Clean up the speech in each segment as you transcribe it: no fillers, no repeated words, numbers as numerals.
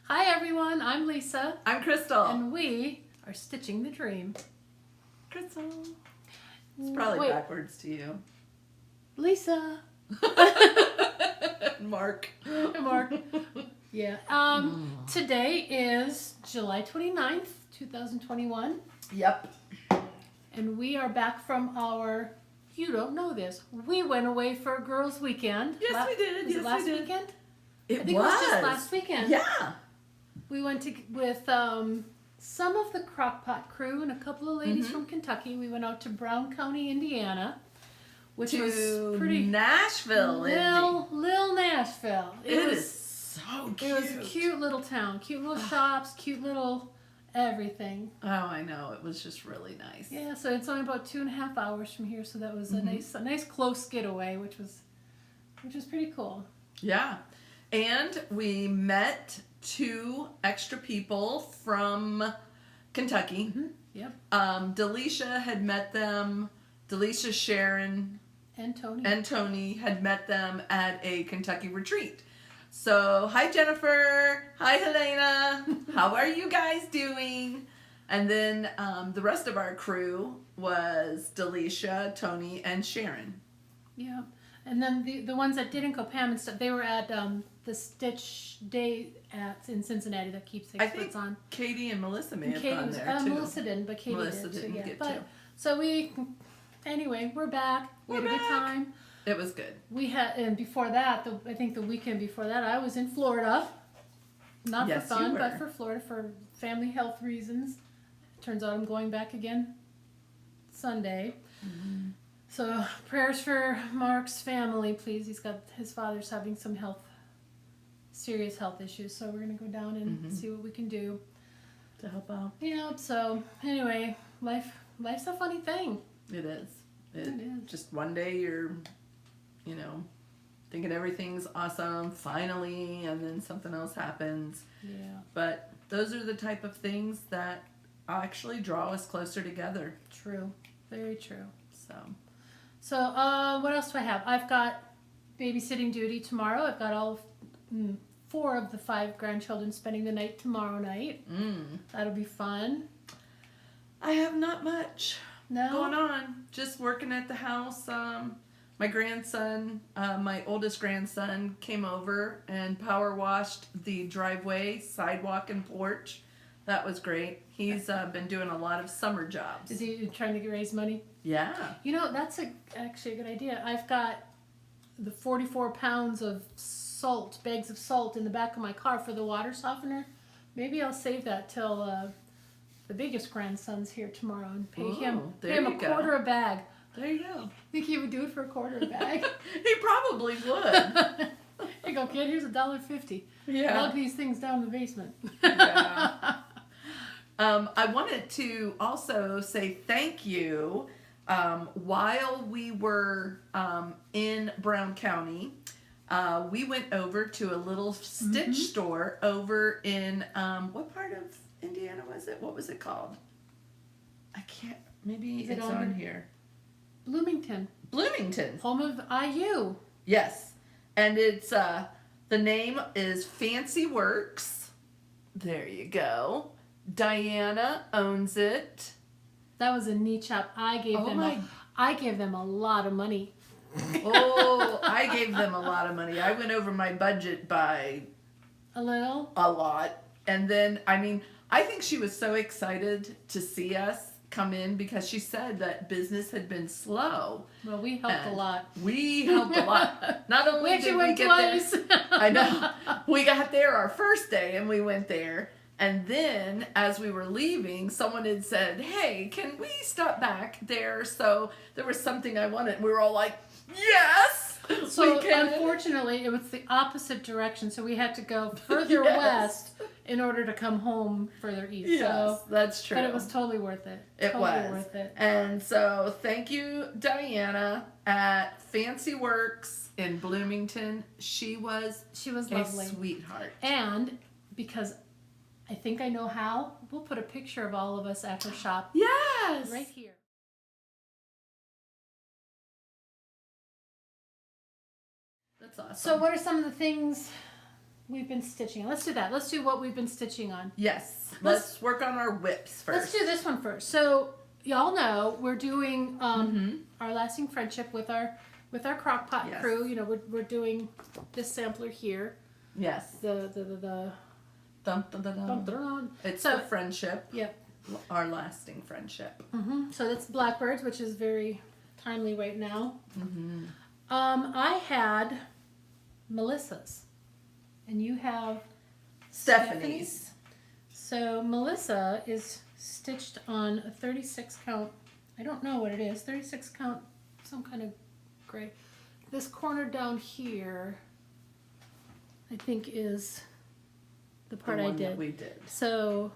Hi everyone, I'm Lisa. I'm Crystal. And we are stitching the dream. Crystal. It's probably backwards to you. Lisa. Mark. Mark. Yeah. Today is July 29th, 2021. Yep. And we are back from our, you don't know this, we went away for a girls' weekend. Yes, we did. Was it last weekend? I think it was just last weekend. Yeah. We went with some of the Crockpot crew and a couple of ladies from Kentucky. We went out to Brown County, Indiana, which was pretty Nashville. Lil Nashville. It was so cute. It was a cute little town, cute little shops, cute little everything. Oh, I know. It was just really nice. Yeah, so it's only about 2.5 hours from here, so that was a nice close getaway, which was pretty cool. Yeah, and we met 2 extra people from Kentucky. Yep. Delisha had met them. Delisha, Sharon, and Tony had met them at a Kentucky retreat. So, hi Jennifer, hi Helena, how are you guys doing? And then the rest of our crew was Delisha, Tony, and Sharon. Yeah, and then the ones that didn't go, Pam and stuff, they were at the Stitch Day in Cincinnati that keeps experts on. Katie and Melissa may have gone there too. Melissa didn't, but Katie Melissa did didn't too. get But to. so anyway, we're back. We had a good time. It was good. We had, and before that, I think the weekend before that, I was in Florida. Not for fun, but for Florida for family health reasons. Turns out I'm going back again Sunday. So prayers for Mark's family, please. His father's having some serious health issues, so we're gonna go down and see what we can do to help out. Yeah. So anyway, life's a funny thing. It is. It is. Just one day you're, thinking everything's awesome, finally, and then something else happens. Yeah. But those are the type of things that actually draw us closer together. True. Very true. So what else do I have? I've got babysitting duty tomorrow. I've got all 4 of the 5 grandchildren spending the night tomorrow night. That'll be fun. I have not much going No? on. Just working at the house. My grandson, my oldest grandson, came over and power washed the driveway, sidewalk, and porch. That was great. He's been doing a lot of summer jobs. Is he trying to raise money? Yeah. That's actually a good idea. I've got the 44 pounds of bags of salt in the back of my car for the water softener. Maybe I'll save that till the biggest grandson's here tomorrow and pay him a quarter a bag. There you go. Think he would do it for a quarter a bag? He probably would. Here you go, kid. Here's $1.50. Yeah. Lug these things down in the basement. Yeah. I wanted to also say thank you. While we were in Brown County, we went over to a little stitch store over in, what part of Indiana was it? What was it called? I can't, maybe it's on here. Bloomington. Home of IU. Yes. And it's, the name is Fancy Works. There you go. Diana owns it. That was a neat shop. I gave them a lot of money. Oh, I gave them a lot of money. I went over my budget by a lot. And then, I think she was so excited to see us come in because she said that business had been slow. Well, we helped a lot. We helped a lot. Not only did we get twice. there. I know. We got there our first day and we went there. And then, as we were leaving, someone had said, hey, can we stop back there? So there was something I wanted. We were all like, yes! So, unfortunately, it was the opposite direction. So we had to go further west in order to come home further east. Yes, so, that's true. But it was totally worth it. It was. Worth it. And so, thank you, Diana, at Fancy Works in Bloomington. She was lovely. A sweetheart. And because I think I know how, we'll put a picture of all of us at her shop. Yes! Right here. That's awesome. So what are some of the things we've been stitching on. Let's do that. Let's do what we've been stitching on. Yes. Let's work on our whips first. Let's do this one first. So y'all know we're doing our lasting friendship with our crockpot crew. You know, we're doing this sampler here. Yes. The Dun, dun, dun, dun. dun, dun, dun. It's the friendship. Yep. Our lasting friendship. So that's Blackbirds, which is very timely right now. I had Melissa's, and you have Stephanie's. So Melissa is stitched on a 36 count. I don't know what it is. 36 count, some kind of gray. This corner down here, I think, is the part I did. That we did. So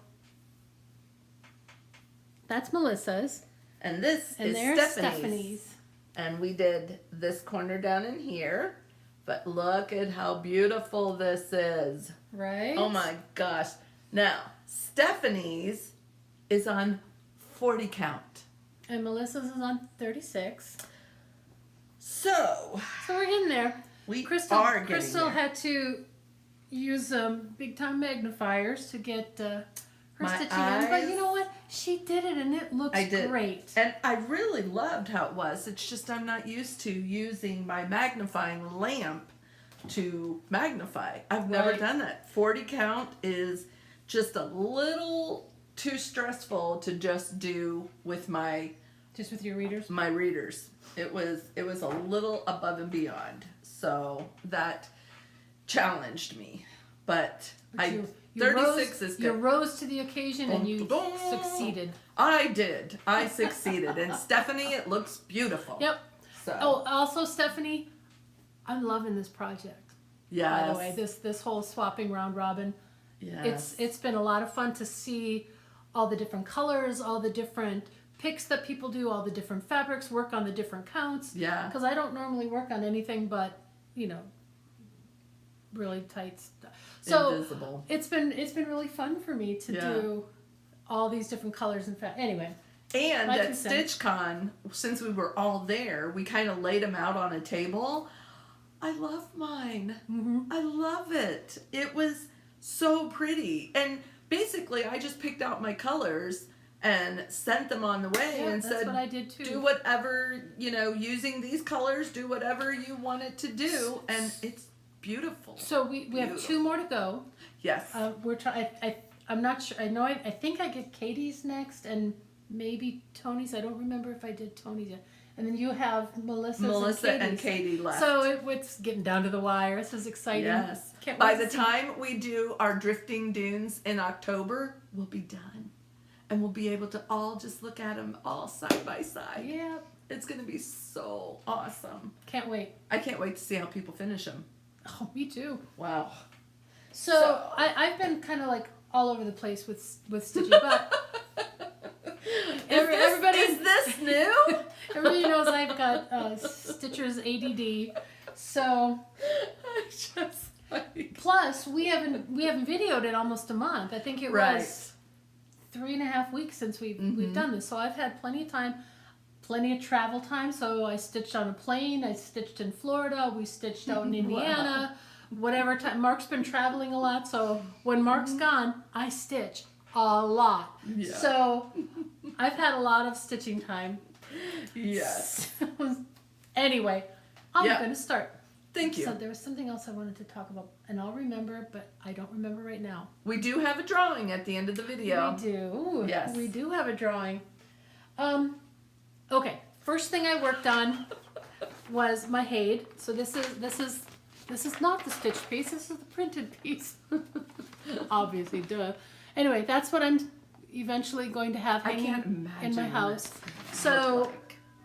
that's Melissa's. And this And is there's Stephanie's. And we did this corner down in here. But look at how beautiful this is. Right? Oh my gosh. Now, Stephanie's is on 40 count. And Melissa's is on 36. So we're getting there. Crystal there. had to use big time magnifiers to get her stitching on. But you know what? She did it and it looks great. And I really loved how it was. It's just I'm not used to using my magnifying lamp to magnify. I've never done that. 40 count is just a little too stressful to just do with just with your readers. My readers. It was a little above and beyond. So that challenged me. But 36 is good. You rose to the occasion and you succeeded. I did. I succeeded. And Stephanie, it looks beautiful. Yep. So. Oh, also Stephanie, I'm loving this project. Yes. By the way, this whole swapping round robin. Yes. It's been a lot of fun to see all the different colors, all the different picks that people do, all the different fabrics, work on the different counts. Yeah. Because I don't normally work on anything but, you know, really tight stuff. So invisible. It's been really fun for me to do all these different colors and anyway. And at StitchCon, since we were all there, we kind of laid them out on a table. I love mine. I love it. It was so pretty. And basically, I just picked out my colors and sent them on the way and that's said, what I did too. Do whatever, you know, using these colors, do whatever you want it to do. And it's beautiful. So we have 2 more to go. Yes. We're trying. I'm not sure. I think I get Katie's next and maybe Tony's. I don't remember if I did Tony's yet. And then you have Melissa and Katie left. So it's getting down to the wire. This is exciting. Yes. Can't By wait the time we do our drifting dunes in October, we'll be done. And we'll be able to all just look at them all side by side. Yeah. It's going to be so awesome. Can't wait. I can't wait to see how people finish them. Oh, me too. Wow. So I've been kind of like all over the place with stitching, but everybody is this new? Everybody knows I've got Stitcher's ADD. So plus we haven't videoed in almost a month. I think it was 3.5 weeks since we've done this. So I've had plenty of time, plenty of travel time. So I stitched on a plane. I stitched in Florida. We stitched out in Indiana. Whatever time. Mark's been traveling a lot. So when Mark's gone, I stitch a lot. Yeah. So I've had a lot of stitching time. Yes. Anyway, I'm going to start. Thank you. So there was something else I wanted to talk about, and I'll remember, but I don't remember right now. We do have a drawing at the end of the video. We do. Yes. We do have a drawing. Okay. First thing I worked on was my Haid. So this is not the stitched piece. This is the printed piece. Obviously, duh. Anyway, that's what I'm eventually going to have hanging in my house. So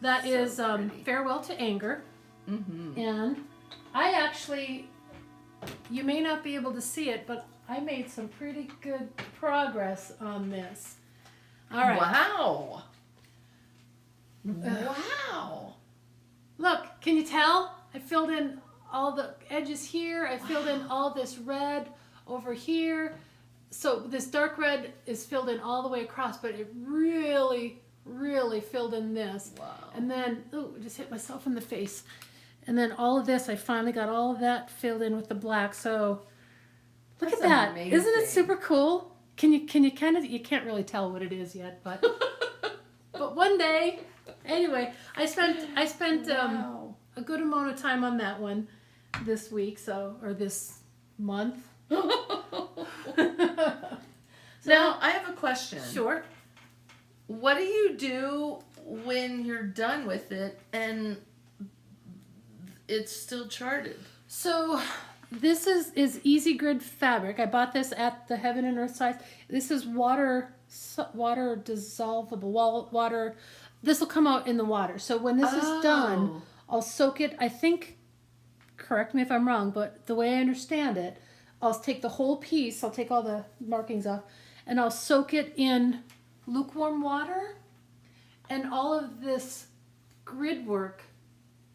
that is Farewell to Anger. And I actually, you may not be able to see it, but I made some pretty good progress on this. All right. Wow. Wow. Look, can you tell? I filled in all the edges here. I filled in all this red over here. So this dark red is filled in all the way across, but it really, really filled in this. Wow. And then, ooh, I just hit myself in the face. And then all of this, I finally got all of that filled in with the black. So Look at that. Amazing. Isn't it super cool? Can you kind of, you can't really tell what it is yet, but but one day. Anyway, I spent wow. A good amount of time on that one this week, or this month. Now, I have a question. Sure. What do you do when you're done with it and it's still charted? So this is Easy Grid fabric. I bought this at the Heaven and Earth size. This is water dissolvable. Water. This will come out in the water. So when this is done, I'll soak it. I think, correct me if I'm wrong, but the way I understand it, I'll take the whole piece. I'll take all the markings off, and I'll soak it in lukewarm water, and all of this grid work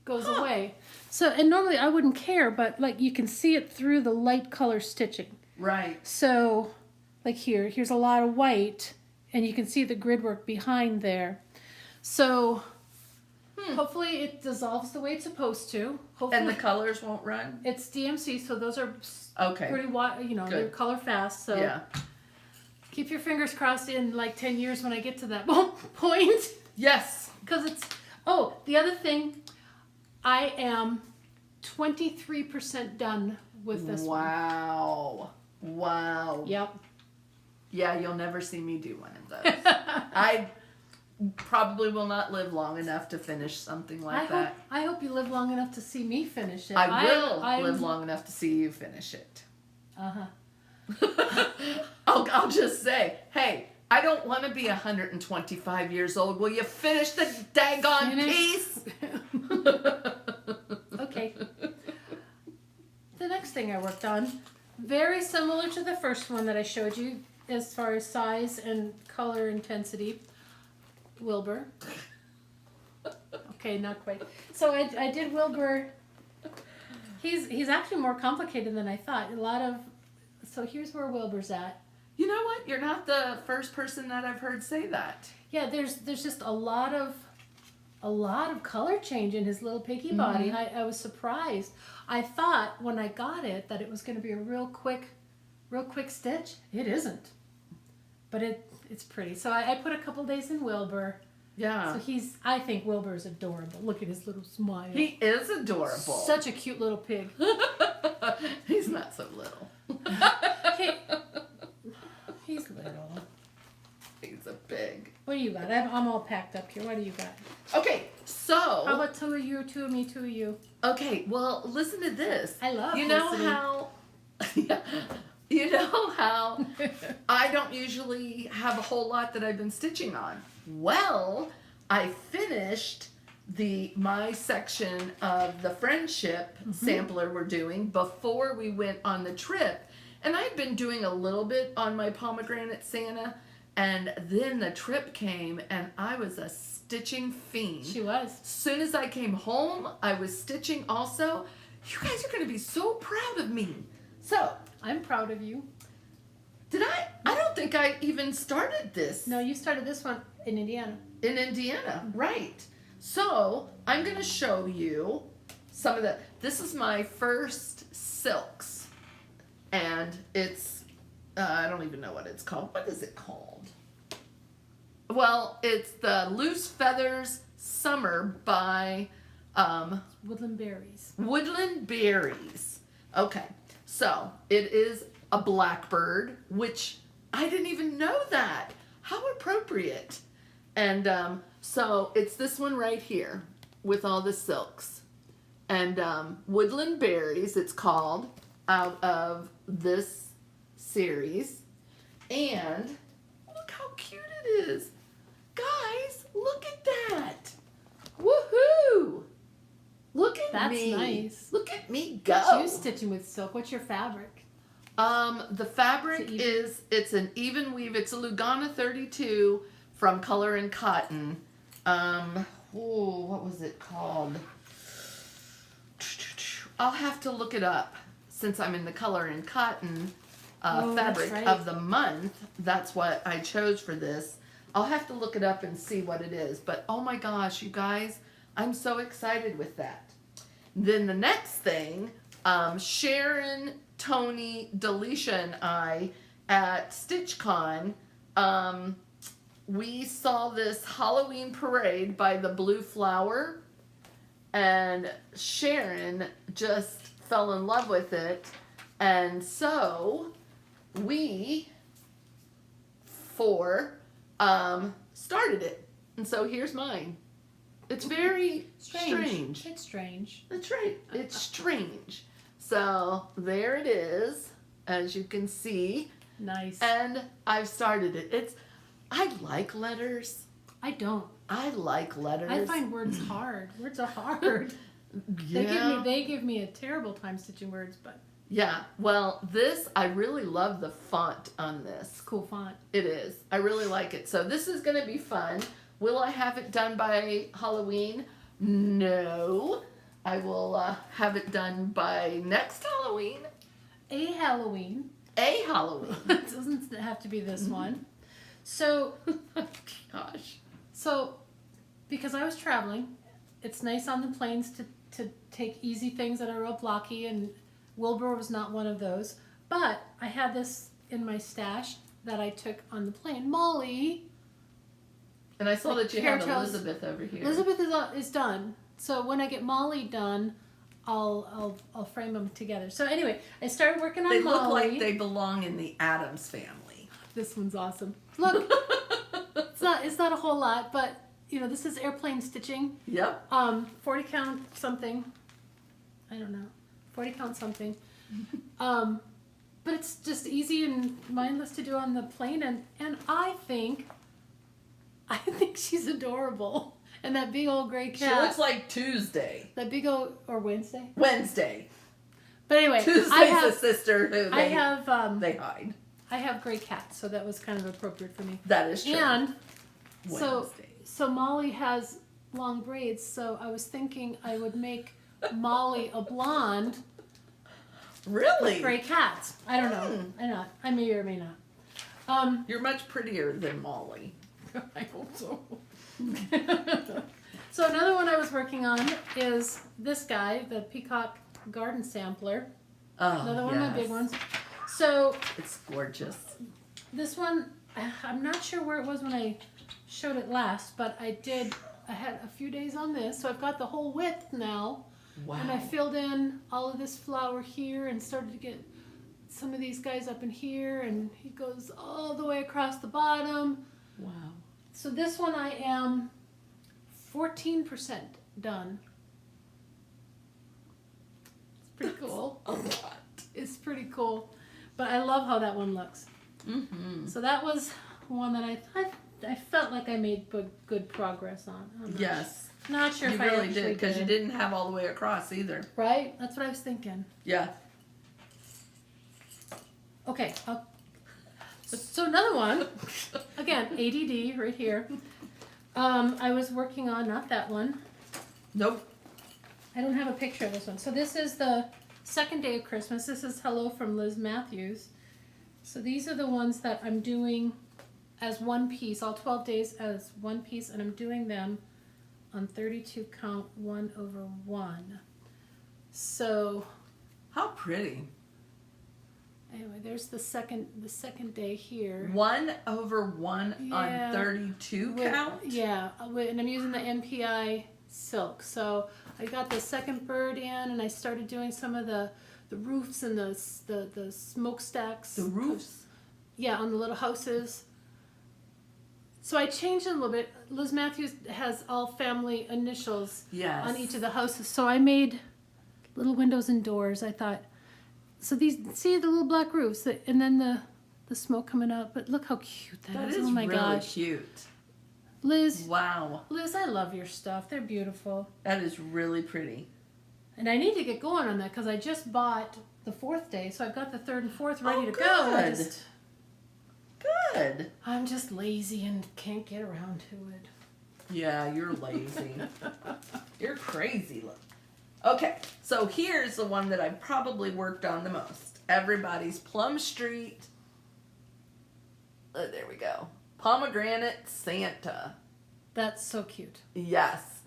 goes away. So, and normally I wouldn't care, but like you can see it through the light color stitching. Right. So, like here's a lot of white, and you can see the grid work behind there. So, hopefully it dissolves the way it's supposed to. Hopefully, and the colors won't run? It's DMC, so those are pretty, Good. they're color fast. So yeah. Keep your fingers crossed in like 10 years when I get to that point. Yes. Because the other thing, I am 23% done with this one. Wow. Yep. Yeah, you'll never see me do one of those. I probably will not live long enough to finish something like that. I hope you live long enough to see me finish it. I will live long enough to see you finish it. I'll just say, hey, I don't want to be 125 years old. Will you finish the daggone piece? Okay. The next thing I worked on, very similar to the first one that I showed you as far as size and color intensity. Wilbur. Okay, not quite. So I did Wilbur. He's actually more complicated than I thought. So here's where Wilbur's at. You know what? You're not the first person that I've heard say that. Yeah, there's just a lot of color change in his little piggy body. I was surprised. I thought when I got it that it was going to be a real quick stitch. It isn't. But it's pretty. So I put a couple days in Wilbur. Yeah. So I think Wilbur's adorable. Look at his little smile. He is adorable. Such a cute little pig. He's not so little. He's little. He's a pig. What do you got? I'm all packed up here. What do you got? Okay, so. How about 2 of you, 2 of me, 2 of you? Okay, well, listen to this. I love You know listening. how. Yeah, you know how I don't usually have a whole lot that I've been stitching on. Well, I finished my section of the friendship sampler we're doing before we went on the trip. And I'd been doing a little bit on my Pomegranate Santa, and then the trip came and I was a stitching fiend. She was. As soon as I came home, I was stitching also. You guys are going to be so proud of me. So, I'm proud of you. did I don't think I even started this. No, you started this one in Indiana. In Indiana, right. So, I'm going to show you some of this is my first silks. And it's, I don't even know what it's called. What is it called? Well, it's the Loose Feathers Summer by Woodland Berries. Woodland Berries. Okay, so it is a Blackbird, which I didn't even know that. How appropriate. And so it's this one right here with all the silks. And Woodland Berries, it's called, out of this series. And look how cute it is. Guys, look at that. Woohoo! Look at me. That's nice. Look at me go. What you stitching with silk? What's your fabric? The fabric it's an even weave. It's a Lugana 32 from Color and Cotton. What was it called? I'll have to look it up since I'm in the Color and Cotton fabric of the month. That's what I chose for this. I'll have to look it up and see what it is. But oh my gosh, you guys, I'm so excited with that. Then the next thing, Sharon Tony, Delisha, and I at StitchCon, we saw this Halloween parade by the Blue Flower, and Sharon just fell in love with it, and so we started it. And so here's mine. It's very strange. It's strange. That's right. It's strange. So there it is, as you can see. Nice. And I've started it. I like letters. I don't. I like letters. I find words hard. Words are hard. Yeah. They give me a terrible time stitching words, but. Yeah. Well, I really love the font on this. Cool font. It is. I really like it. So this is going to be fun. Will I have it done by Halloween? No. I will have it done by next Halloween. A Halloween. A Halloween. It doesn't have to be this one. So, gosh. So, because I was traveling, it's nice on the planes to take easy things that are real blocky, and Wilbur was not one of those. But I had this in my stash that I took on the plane. Molly. And I saw that you have Elizabeth over here. Elizabeth is done. So when I get Molly done, I'll frame them together. So anyway, I started working on Molly. They look like they belong in the Addams family. This one's awesome. Look, it's not a whole lot, but you know, this is airplane stitching. Yep. 40 count something. I don't know. 40 count something. But it's just easy and mindless to do on the plane, and I think she's adorable. And that big old gray cat. She looks like Tuesday. That big old, or Wednesday? Wednesday. But anyway, Tuesday's the sister who they hide. I have gray cats, so that was kind of appropriate for me. That is true. And so Molly has long braids, so I was thinking I would make Molly a blonde. Really? With gray cats. I don't know. I may or may not. You're much prettier than Molly. I hope so. So another one I was working on is this guy, the Peacock Garden Sampler. Oh, another one of my big ones. So it's gorgeous. This one, I'm not sure where it was when I showed it last, but I had a few days on this, so I've got the whole width now. Wow. And I filled in all of this flower here and started to get some of these guys up in here, and he goes all the way across the bottom. Wow. So this one I am 14% done. It's pretty cool. A lot. It's pretty cool. But I love how that one looks. Mm-hmm. So that was one that I felt like I made good progress on. Yes. Not sure if you I really actually did, because you didn't have all the way across either. Right? That's what I was thinking. Yeah. Okay. So another one, again, ADD right here. I was working on, not that one. Nope. I don't have a picture of this one. So this is the second day of Christmas. This is Hello from Liz Matthews. So these are the ones that I'm doing as one piece, all 12 days as one piece, and I'm doing them on 32 count 1/1. So how pretty. Anyway, there's the second day here. 1/1 on 32 count? Yeah, and I'm using the MPI silk. So I got the second bird in, and I started doing some of the roofs and the smokestacks. The roofs? Yeah, on the little houses. So I changed it a little bit. Liz Matthews has all family initials on each of the houses. So I made little windows and doors. I thought, so these, see the little black roofs, and then the smoke coming out. But look how cute that is. Oh my gosh. Cute. Liz. Wow. Liz, I love your stuff. They're beautiful. That is really pretty. And I need to get going on that because I just bought the 4th day. So I've got the 3rd and 4th ready to go. Good. I'm just lazy and can't get around to it. Yeah, you're lazy. You're crazy. Okay, so here's the one that I've probably worked on the most. Everybody's Plum Street. There we go. Pomegranate Santa. That's so cute. Yes.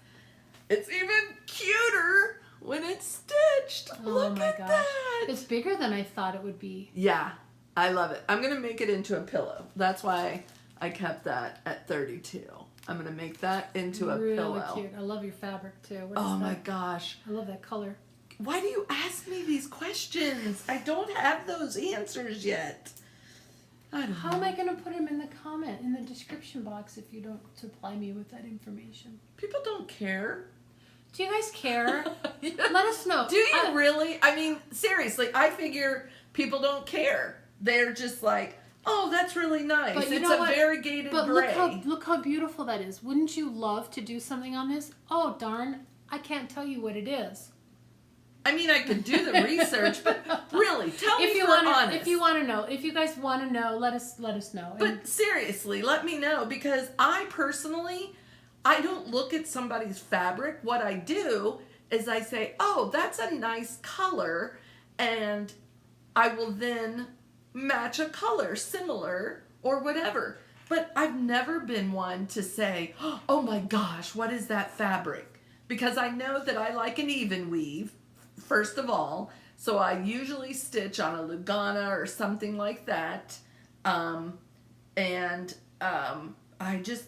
It's even cuter when it's stitched. Oh Look my at gosh. that. It's bigger than I thought it would be. Yeah, I love it. I'm going to make it into a pillow. That's why I kept that at 32. I'm going to make that into a pillow. Really cute. I love your fabric too. What Oh is my that? gosh. I love that color. Why do you ask me these questions? I don't have those answers yet. I don't How know. am I going to put them in the description box if you don't supply me with that information? People don't care. Do you guys care? Let us know. Do you really? I mean, seriously, I figure people don't care. They're just like, oh, that's really nice. But you It's know a what? variegated But gray. look how beautiful that is. Wouldn't you love to do something on this? Oh, darn. I can't tell you what it is. I mean, I could do the research, but really, tell me If you for want honest. to, if you want to know, if you guys want to know, let us know. But seriously, let me know, because I personally, I don't look at somebody's fabric. What I do is I say, oh, that's a nice color, and I will then match a color similar or whatever. But I've never been one to say, oh my gosh, what is that fabric? Because I know that I like an even weave, first of all. So I usually stitch on a Lugana or something like that. I just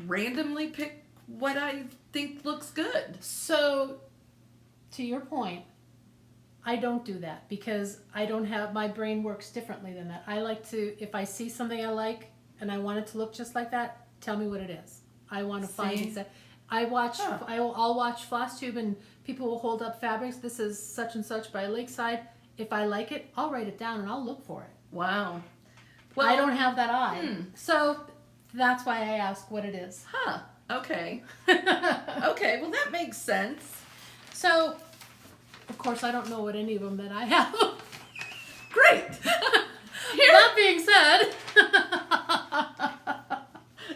randomly pick what I think looks good. So, to your point, I don't do that because I don't have, my brain works differently than that. I like to, if I see something I like and I want it to look just like that, tell me what it is. I want to find exact. I'll watch FlossTube and people will hold up fabrics. This is such and such by Lakeside. If I like it, I'll write it down and I'll look for it. Wow. Well, I don't have that eye. So that's why I ask what it is. Huh. Okay. Okay. Well, that makes sense. So, of course, I don't know what any of them that I have. Great. That being said, Did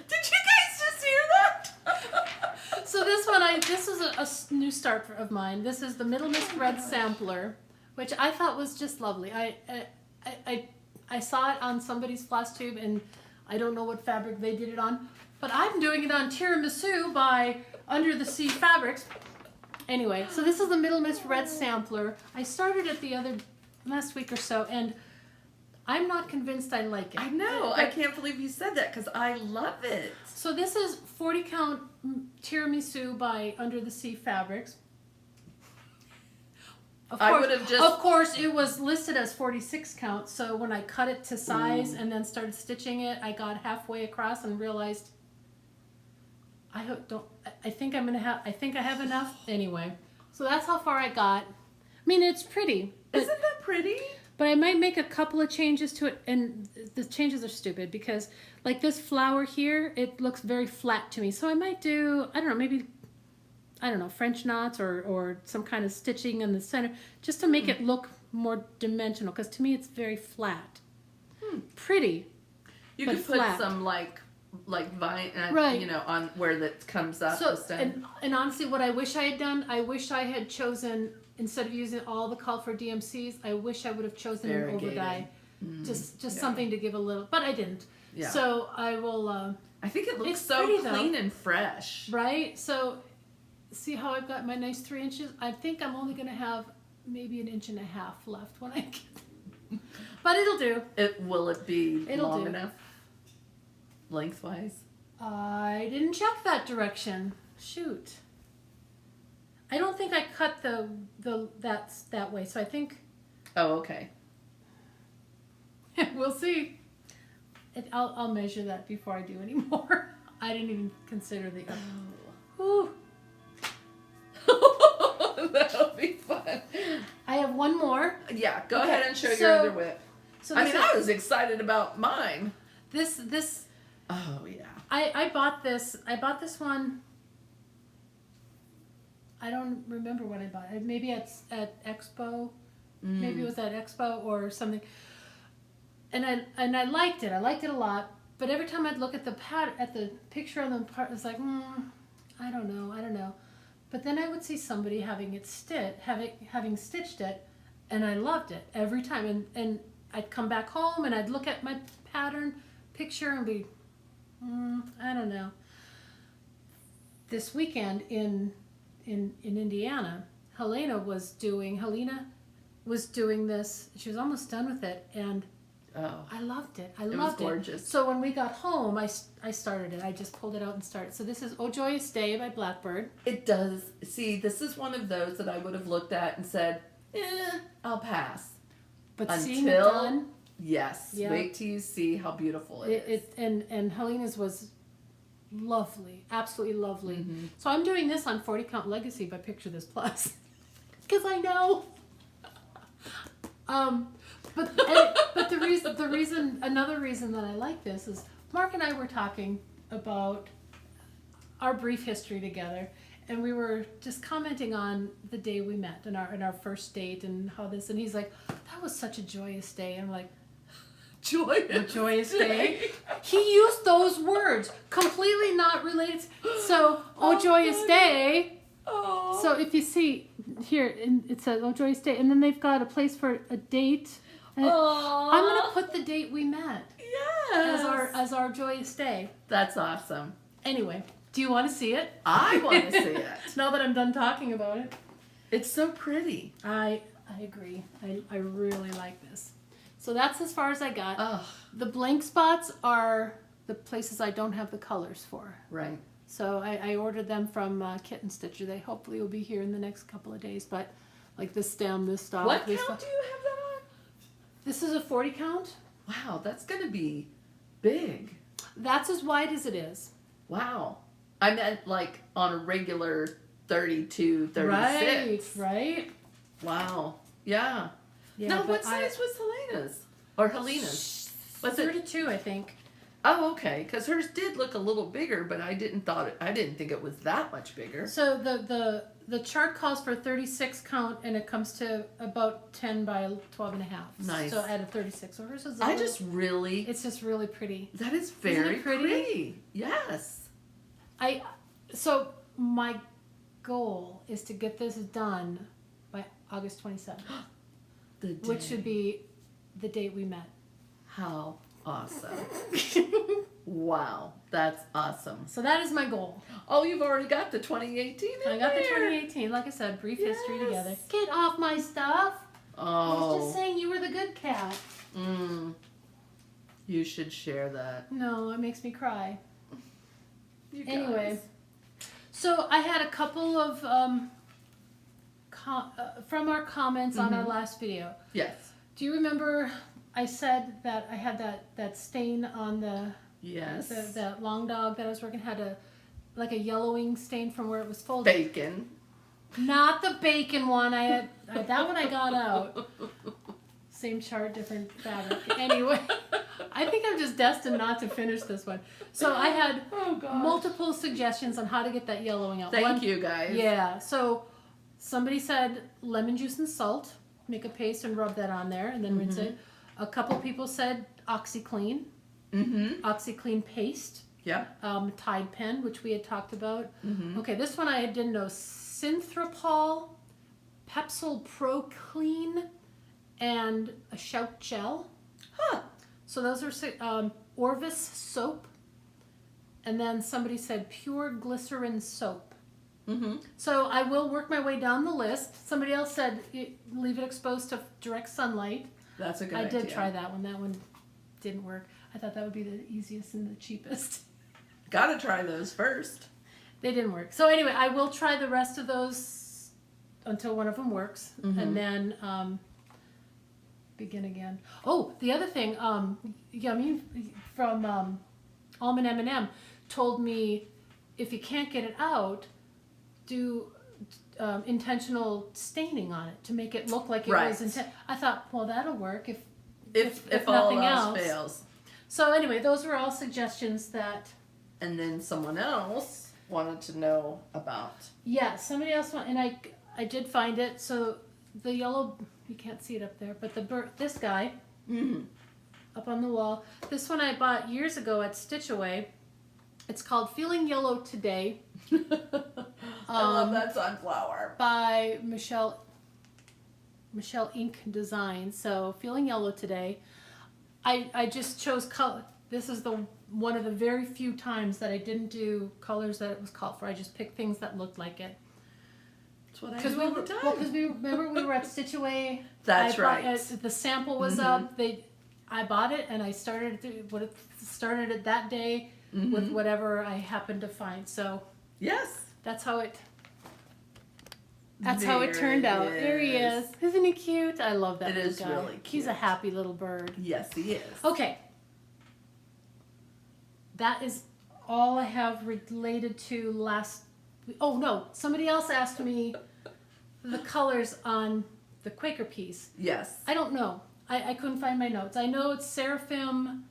you guys just hear that? so this is a new start of mine. This is the Middlemist Red Sampler, which I thought was just lovely. I saw it on somebody's FlossTube, and I don't know what fabric they did it on, but I'm doing it on Tiramisu by Under the Sea Fabrics. Anyway, so this is the Middlemist Red Sampler. I started it last week or so, and I'm not convinced I like it. I know. I can't believe you said that because I love it. So this is 40 count Tiramisu by Under the Sea Fabrics. Of course, it was listed as 46 count, so when I cut it to size and then started stitching it, I got halfway across and realized I think I have enough anyway. So that's how far I got. I mean, it's pretty. Isn't that pretty? But I might make a couple of changes to it, and the changes are stupid because, like this flower here, it looks very flat to me. So I might do, maybe French knots or some kind of stitching in the center, just to make it look more dimensional. Because to me, it's very flat. Pretty. You but could put flat. some like vine, Right. On where that comes up. So, the stem. and honestly, what I wish I had done, I wish I had chosen, instead of using all the call for DMCs, I wish I would have chosen an Variegated. overdye. Just something to give a little, but I didn't. Yeah. So I will, I think it looks it's so pretty, clean though. and fresh. Right? So see how I've got my nice 3 inches? I think I'm only going to have maybe 1.5 inches left when I get, but it'll do. Will it be It'll long do. enough? Lengthwise? I didn't check that direction. Shoot. I don't think I cut that's that way. So I think Oh, okay. we'll see. I'll measure that before I do any more. I didn't even consider the. Ooh. That'll be fun. I have one more. Yeah, go Okay, ahead and show your so- other whip. So I this mean, I was excited about mine. this Oh, yeah. I bought this. I bought this one. I don't remember what I bought. Maybe at Expo. Maybe it was at Expo or something. And I liked it. I liked it a lot. But every time I'd look at the picture on the part, it's like, I don't know. But then I would see somebody having stitched it, and I loved it every time. And I'd come back home and I'd look at my pattern picture and be, I don't know. This weekend in Indiana, Helena was doing this. She was almost done with it, and I loved it. I loved it. Was gorgeous. So when we got home, I started it. I just pulled it out and started. So this is Oh Joyous Day by Blackbird. It does. See, this is one of those that I would have looked at and said, I'll pass. But seeing it done, yes. Yeah. Wait till you see how beautiful it is. And Helena's was lovely, absolutely lovely. Mm-hmm. So I'm doing this on 40 Count Legacy by Picture This Plus, because I know. But another reason that I like this is Mark and I were talking about our brief history together, and we were just commenting on the day we met and our first date and how this, and he's like, that was such a joyous day. I'm like, joyous day. He used those words, completely not related. So, joyous day. Oh. So if you see here, it says, oh, joyous day. And then they've got a place for a date. I'm going to put the date we met. Yes. As our joyous day. That's awesome. Anyway, do you want to see it? I want to see it. Now that I'm done talking about it. It's so pretty. I agree. I really like this. So that's as far as I got. Oh. The blank spots are the places I don't have the colors for. Right. So I ordered them from Kitten Stitcher. They hopefully will be here in the next couple of days. But like this stem, this stalk. What count do you have that on? This is a 40 count. Wow, that's going to be big. That's as wide as it is. Wow. I meant like on a regular 32, 36. Right. Wow. Yeah. Now, what size was Helena's? Or Helena's? Was 32, I think. Oh, okay. Because hers did look a little bigger, but I didn't think it was that much bigger. So the chart calls for 36 count, and it comes to about 10 by 12 and a half. Nice. So out of 36. So hers is it's just really pretty. That is very pretty. Yes. So my goal is to get this done by August 27th. Which should be the date we met. How awesome. Wow, that's awesome. So that is my goal. Oh, you've already got the 2018 I got the 2018. Like I said, brief history together. Get off my stuff. Oh. I was just saying you were the good cat. You should share that. No, it makes me cry. You guys. Anyway, so I had a couple of from our comments on our last video. Yes. Do you remember I said that I had that stain on the that long dog that I was working had a yellowing stain from where it was folded. Bacon. Not the bacon one. I had that one I got out. Same chart, different fabric. Anyway, I think I'm just destined not to finish this one. So I had multiple suggestions on how to get that yellowing out. Thank you guys. Yeah. So somebody said lemon juice and salt. Make a paste and rub that on there and then rinse it. A couple people said OxyClean. OxyClean paste. Yeah. Tide pen, which we had talked about. Okay, this one I didn't know. Synthropol, Pepsil Pro Clean, and a Shout Gel. Huh. So those are Orvis soap. And then somebody said pure glycerin soap. So I will work my way down the list. Somebody else said leave it exposed to direct sunlight. That's a good idea. I did try that one. That one didn't work. I thought that would be the easiest and the cheapest. Gotta try those first. They didn't work. So anyway, I will try the rest of those until one of them works. And then begin again. Oh, the other thing, Yummy from Almond M&M told me if you can't get it out, do intentional staining on it to make it look like it was intent. I thought, well, that'll work if all nothing else fails. So anyway, those were all suggestions that. And then someone else wanted to know about. Yeah, somebody else and I did find it. So the yellow, you can't see it up there, but this guy up on the wall. This one I bought years ago at Stitch Away. It's called Feeling Yellow Today. I love that sunflower. By Michelle Ink Design. So Feeling Yellow Today. I just chose color. This is one of the very few times that I didn't do colors that it was called for. I just picked things that looked like it. That's what I do all the time. Well, because we were at Stitch Away. That's right. The sample was up. I bought it and I started it that day with whatever I happened to find. So yes, that's how it turned out. There he is. Isn't he cute? I love that. It is guy. really cute. He's a happy little bird. Yes, he is. Okay. That is all I have related to last. Oh no! Somebody else asked me the colors on the Quaker piece. Yes. I don't know. I couldn't find my notes. I know it's Seraphim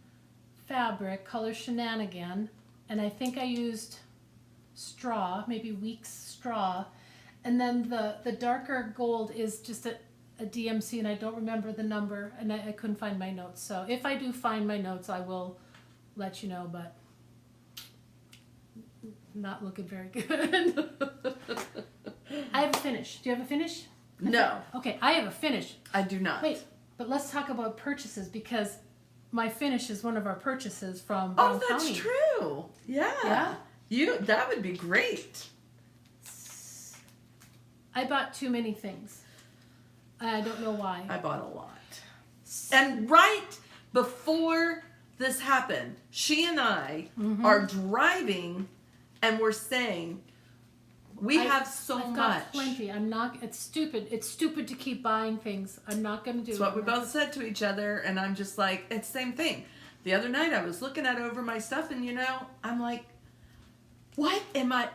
fabric, color Shenanigan, and I think I used straw, maybe Weeks straw, and then the darker gold is just a DMC, and I don't remember the number, and I couldn't find my notes. So if I do find my notes, I will let you know, but not looking very good. I have a finish. Do you have a finish? No. Okay, I have a finish. I do not. Wait, but let's talk about purchases because my finish is one of our purchases from Brown Oh, that's County. true. Yeah. That would be great. I bought too many things. I don't know why. I bought a lot. And right before this happened, she and I are driving and we're saying, we have so I've much. got plenty. It's stupid. It's stupid to keep buying things. I'm not going to do it. That's what we both said to each other, and I'm just like, it's the same thing. The other night I was looking over my stuff, and I'm like, what am I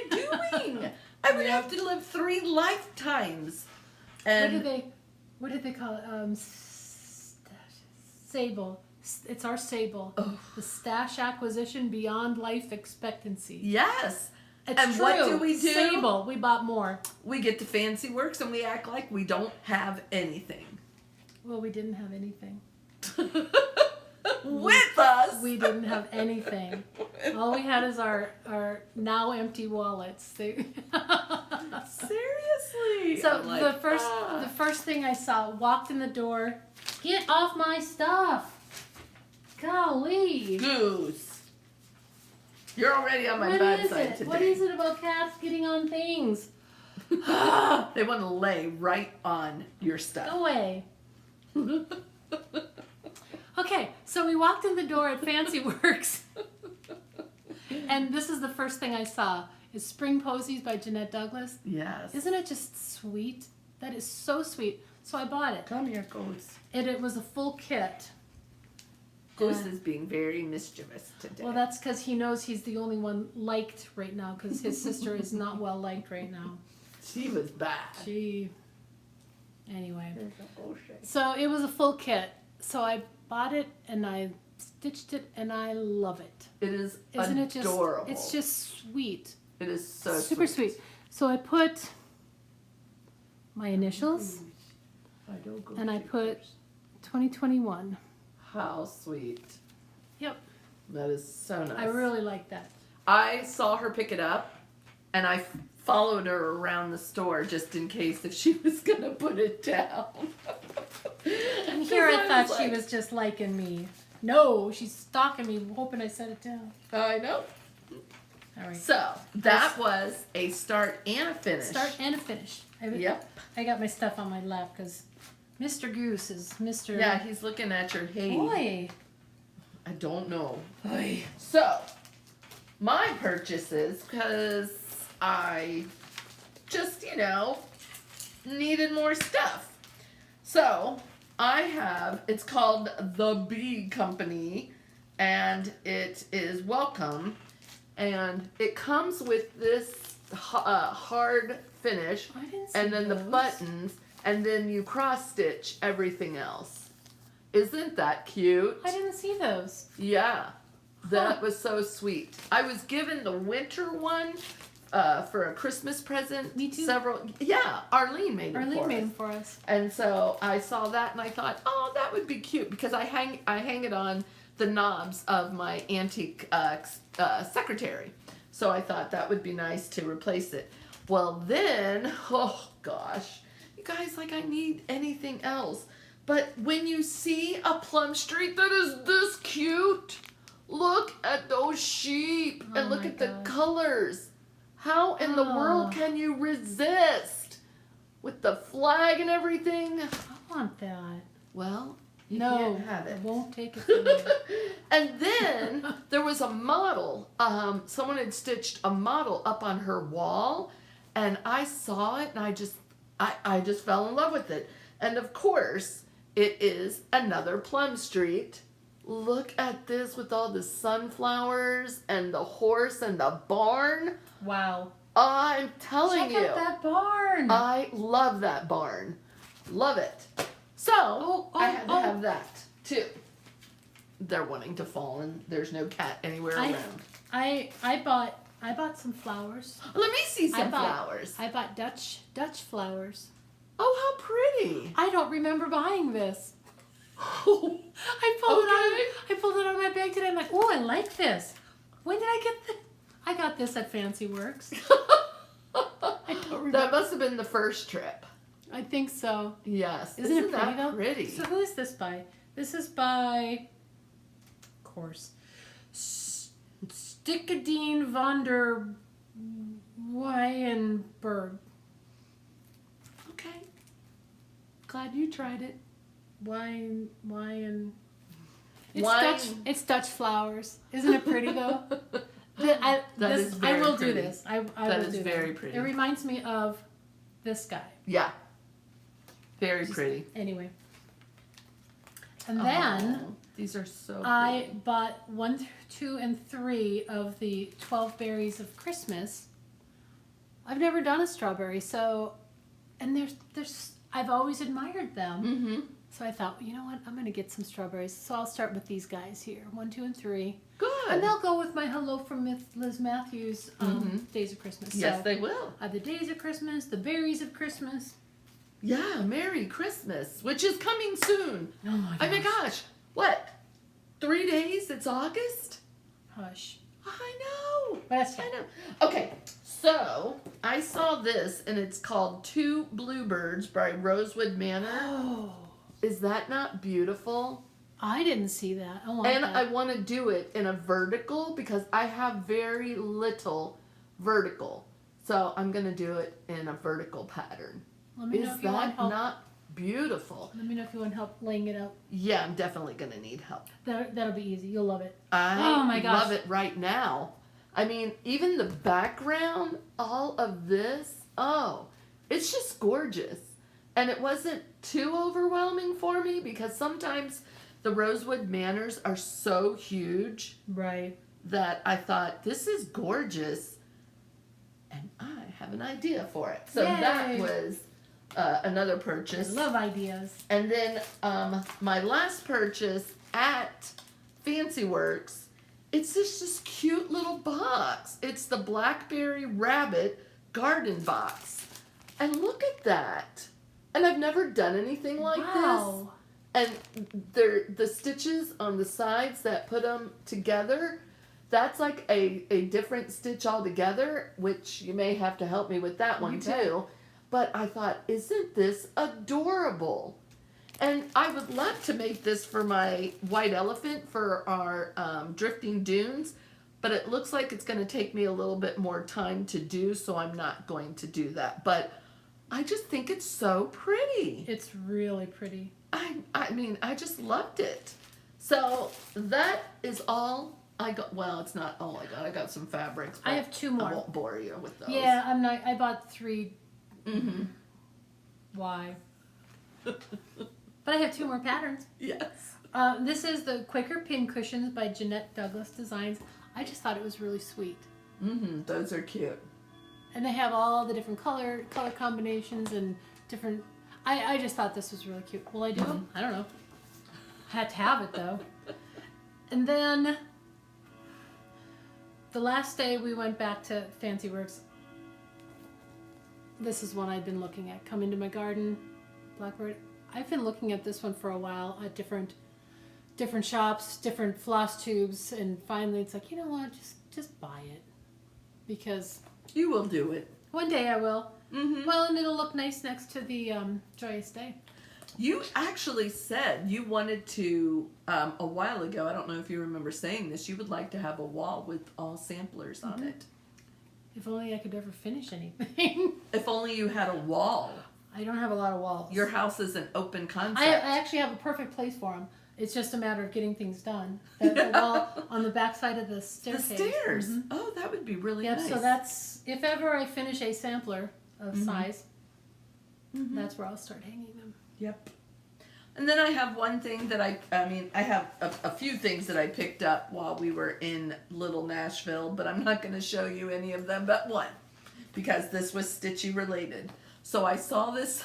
doing? I would have to live 3 lifetimes. And what did they call it? Sable. It's our Sable. Oh. The stash acquisition beyond life expectancy. Yes. It's and true. what do we do? Sable. We bought more. We get to Fancy Works and we act like we don't have anything. Well, we didn't have anything. With us. We didn't have anything. All we had is our now empty wallets. Seriously. So I'm like, the first thing I saw, walked in the door, get off my stuff. Golly. Goose. You're already on my bad side today. What is it about cats getting on things? They want to lay right on your stuff. Go away. Okay, so we walked in the door at Fancy Works. And this is the first thing I saw. Is Spring Posies by Jeannette Douglas. Yes. Isn't it just sweet? That is so sweet. So I bought it. Come here, Goose. And it was a full kit. Goose is being very mischievous today. Well, that's because he knows he's the only one liked right now because his sister is not well liked right now. She was bad. Anyway. So it was a full kit. So I bought it and I stitched it and I love it. It is Isn't adorable. It's just sweet. It is so super sweet. So I put my initials and I put 2021. How sweet. Yep. That is so nice. I really like that. I saw her pick it up and I followed her around the store just in case if she was going to put it down. And here I thought she was just liking me. No, she's stalking me, hoping I set it down. I know. All right. So, that was a start and a finish. Start and a finish. Yep. I got my stuff on my lap because Mr. Goose is Mr. Yeah, he's looking at your hay. Boy. I don't know. Boy. So, my purchases, because I just, needed more stuff. So, I have, it's called The Bee Company, and it is Welcome, and it comes with this hard finish, I didn't see and then the those. buttons, and then you cross stitch everything else. Isn't that cute? I didn't see those. Yeah, that was so sweet. I was given the winter one for a Christmas present. Me too. Arlene made it for us. For us. And so I saw that and I thought, oh, that would be cute because I hang it on the knobs of my antique secretary. So I thought that would be nice to replace it. Well then, oh gosh, you guys, like I need anything else. But when you see a plum street that is this cute, look at those sheep and look at the colors. How in the world can you resist? With the flag and everything? I want that. Well, you no, can't have it. I won't take it from you. And then there was a model. Someone had stitched a model up on her wall, and I saw it, and I just fell in love with it. And of course, it is another Plum Street. Look at this with all the sunflowers and the horse and the barn. Wow. I'm telling you. Check out that barn. I love that barn. Love it. So, I had to have that too. They're wanting to fall and there's no cat anywhere around. I bought some flowers. Let me see some flowers. I bought Dutch flowers. Oh, how pretty. I don't remember buying this. Oh, I pulled it out of my bag today. I'm like, oh, I like this. When did I get this? I got this at Fancy Works. I don't remember. That must have been the first trip. I think so. Yes. Isn't it pretty that though? Pretty. So who is this by? This is by, of course, Stickadine von der Weyenberg. Okay. Glad you tried it. It's Dutch flowers. Isn't it pretty though? I will do this. I that will is do very that. pretty. It reminds me of this guy. Yeah. Very pretty. Anyway. And then these are so I bought 1, 2, and 3 of the 12 berries of Christmas. I've never done a strawberry, so and there's I've always admired them. Mm-hmm. So I thought, you know what, I'm gonna get some strawberries. So I'll start with these guys here, 1, 2, and 3. Good. And they'll go with my Hello from Liz Matthews Days of Christmas. Yes, so they will. I have the Days of Christmas, the berries of Christmas. Yeah, Merry Christmas, which is coming soon. Oh my gosh. Oh my gosh. What? 3 days? It's August? Hush. I know. But that's I fine. know. Okay, so I saw this and it's called Two Bluebirds by Rosewood Manor. Oh. Is that not beautiful? I didn't see that. I want And that. I want to do it in a vertical because I have very little vertical. So I'm going to do it in a vertical pattern. Let me know Is if you want that help. not beautiful? Let me know if you want help laying it out. Yeah, I'm definitely going to need help. That'll be easy. You'll love it. I Oh my gosh. love it right now. I mean, even the background, all of this, it's just gorgeous. And it wasn't too overwhelming for me because sometimes the Rosewood Manors are so huge Right. that I thought, this is gorgeous. And I have an idea for it. So Yay. that was another purchase. I love ideas. And then my last purchase at Fancy Works, it's this cute little box. It's the Blackberry Rabbit Garden Box. And look at that. And I've never done anything like Wow. this. And the stitches on the sides that put them together, that's like a different stitch altogether, which you may have to help me with that one too. But I thought, isn't this adorable? And I would love to make this for my white elephant for our drifting dunes, but it looks like it's going to take me a little bit more time to do, so I'm not going to do that. But I just think it's so pretty. It's really pretty. I mean, I just loved it. So that is all I got. Well, it's not all I got. I got some fabrics. I have 2 more. I won't bore you with those. Yeah, I'm not. I bought 3. Mm-hmm. Why? But I have 2 more patterns. Yes. This is the Quaker Pin Cushions by Jeannette Douglas Designs. I just thought it was really sweet. Mm-hmm. Those are cute. And they have all the different color combinations and different. I just thought this was really cute. Will I do them? I don't know. I had to have it though. And then the last day we went back to Fancy Works. This is one I'd been looking at. Come Into My Garden, Blackbird. I've been looking at this one for a while at different shops, different floss tubes, and finally it's like, you know what, just buy it. Because You will do it. one day I will. Mm-hmm. Well, and it'll look nice next to the Joyous Day. You actually said you wanted to, a while ago, I don't know if you remember saying this, you would like to have a wall with all samplers on it. If only I could ever finish anything. If only you had a wall. I don't have a lot of walls. Your house is an open concept. I actually have a perfect place for them. It's just a matter of getting things done. The wall on the back side of the staircase. The stairs. Mm-hmm. Oh, that would be really nice. So that's, if ever I finish a sampler of size, that's where I'll start hanging them. Yep. And then I have one thing that I have a few things that I picked up while we were in Little Nashville, but I'm not going to show you any of them but one, because this was Stitchy related. So I saw this.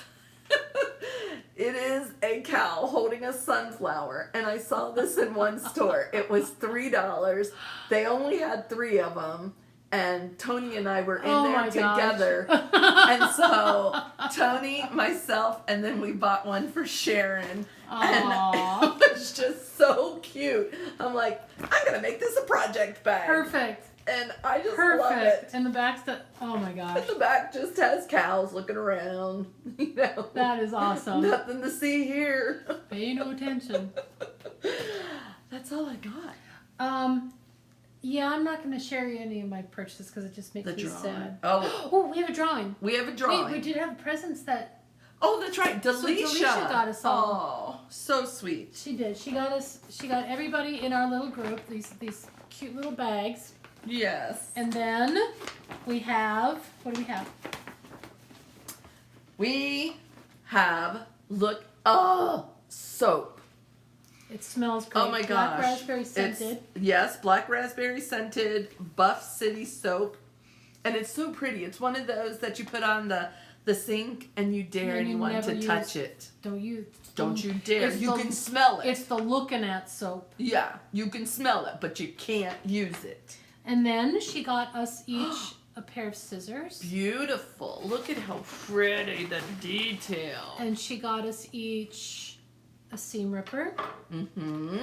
It is a cow holding a sunflower, and I saw this in one store. It was $3. They only had 3 of them, and Tony and I were in there together. And so Tony, myself, and then we bought one for Sharon. Aww. And it was just so cute. I'm like, I'm gonna make this a project bag. Perfect. And I just love it. And the back's oh my gosh. And the back just has cows looking around. You know. That is awesome. Nothing to see here. Pay no attention. That's all I got. Yeah, I'm not going to share you any of my purchases because it just makes me sad. Oh, we have a drawing. We have a drawing. We did have presents that. Oh, that's right. Delisha. So Delisha got us all. Oh, so sweet. She did. She got everybody in our little group these cute little bags. Yes. And then we have, what do we have? We have, soap. It smells great. Oh my gosh. Black raspberry scented. Yes, black raspberry scented Buff City soap. And it's so pretty. It's one of those that you put on the sink and you dare anyone to touch it. Don't you dare. You can smell it. It's the looking at soap. Yeah, you can smell it, but you can't use it. And then she got us each a pair of scissors. Beautiful. Look at how pretty, the detail. And she got us each a seam ripper. Mm-hmm.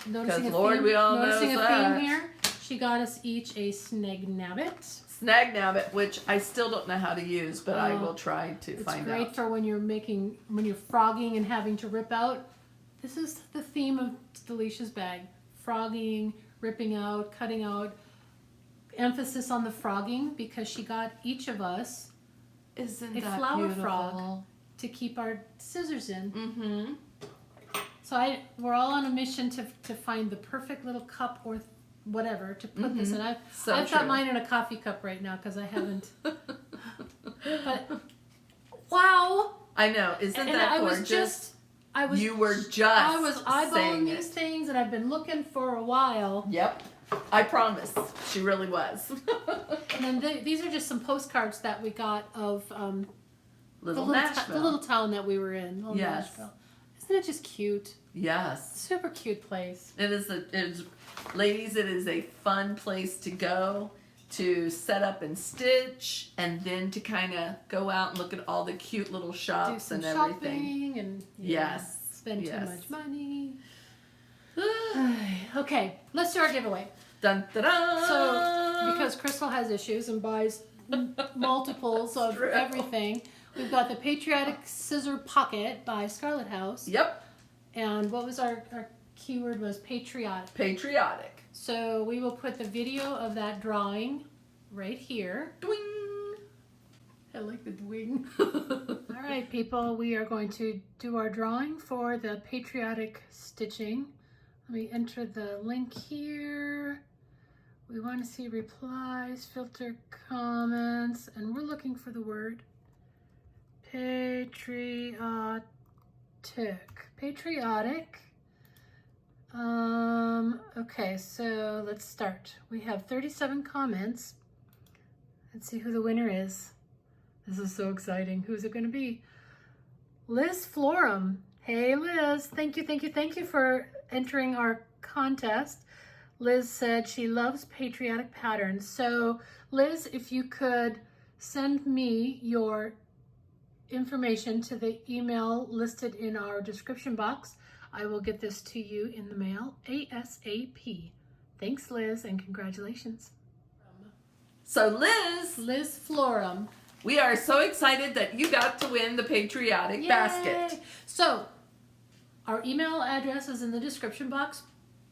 Noticing we all know a that. theme here. She got us each a snag nabbit. Snag nabbit, which I still don't know how to use, but I will try to find out. It's great for when you're frogging and having to rip out. This is the theme of Delisha's bag. Frogging, ripping out, cutting out. Emphasis on the frogging because she got each of us a flower frog to keep our scissors in. Mm-hmm. So we're all on a mission to find the perfect little cup or whatever to put this in. I've got mine in a coffee cup right now because I haven't. But wow! I know, isn't that gorgeous? I was eyeballing these things, and I've been looking for a while. Yep, I promise. She really was. And then these are just some postcards that we got of the little town that we were in. Yes. Nashville. Isn't it just cute? Yes. Super cute place. Ladies, it is a fun place to go to set up and stitch, and then to kind of go out and look at all the cute little shops and everything. Shopping and spend too much money. Okay, let's do our giveaway. Dun, da, da. So, because Crystal has issues and buys multiples of everything, we've got the Patriotic Scissor Pocket by Scarlet House. Yep. And what was our keyword was patriotic. Patriotic. So we will put the video of that drawing right here. Dwing. I like the dwing. All right, people, we are going to do our drawing for the patriotic stitching. Let me enter the link here. We want to see replies, filter comments, and we're looking for the word patriotic. Patriotic. Okay, so let's start. We have 37 comments. Let's see who the winner is. This is so exciting. Who's it going to be? Liz Florom. Hey, Liz. Thank you for entering our contest. Liz said she loves patriotic patterns. So, Liz, if you could send me your information to the email listed in our description box, I will get this to you in the mail ASAP. Thanks, Liz, and congratulations. So, Liz Florom, we are so excited that you got to win the patriotic basket. So, our email address is in the description box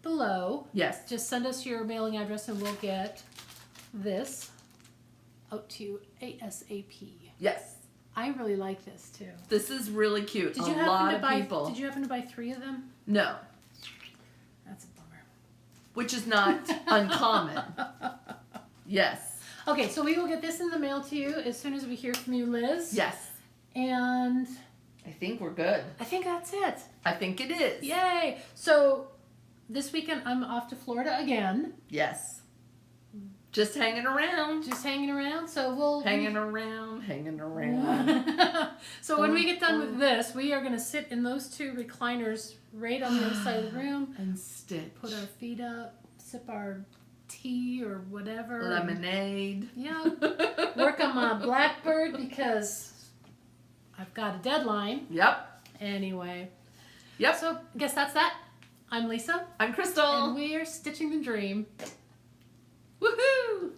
below. Yes. Just send us your mailing address and we'll get this out to you ASAP. Yes. I really like this too. This is really cute. Did you happen to buy 3 of them? No. That's a bummer. Which is not uncommon. Yes. Okay, so we will get this in the mail to you as soon as we hear from you, Liz. Yes. And I think we're good. I think that's it. I think it is. Yay! So this weekend I'm off to Florida again. Yes. Just hanging around. Just hanging around. So we'll hanging around. So when we get done with this, we are going to sit in those 2 recliners right on the other side of the room and stitch. Put our feet up, sip our tea or whatever. Lemonade. Yeah. Work on my Blackbird because I've got a deadline. Yep. Anyway. Yep. So I guess that's that. I'm Lisa. I'm Crystal. And we are stitching the dream. Woohoo!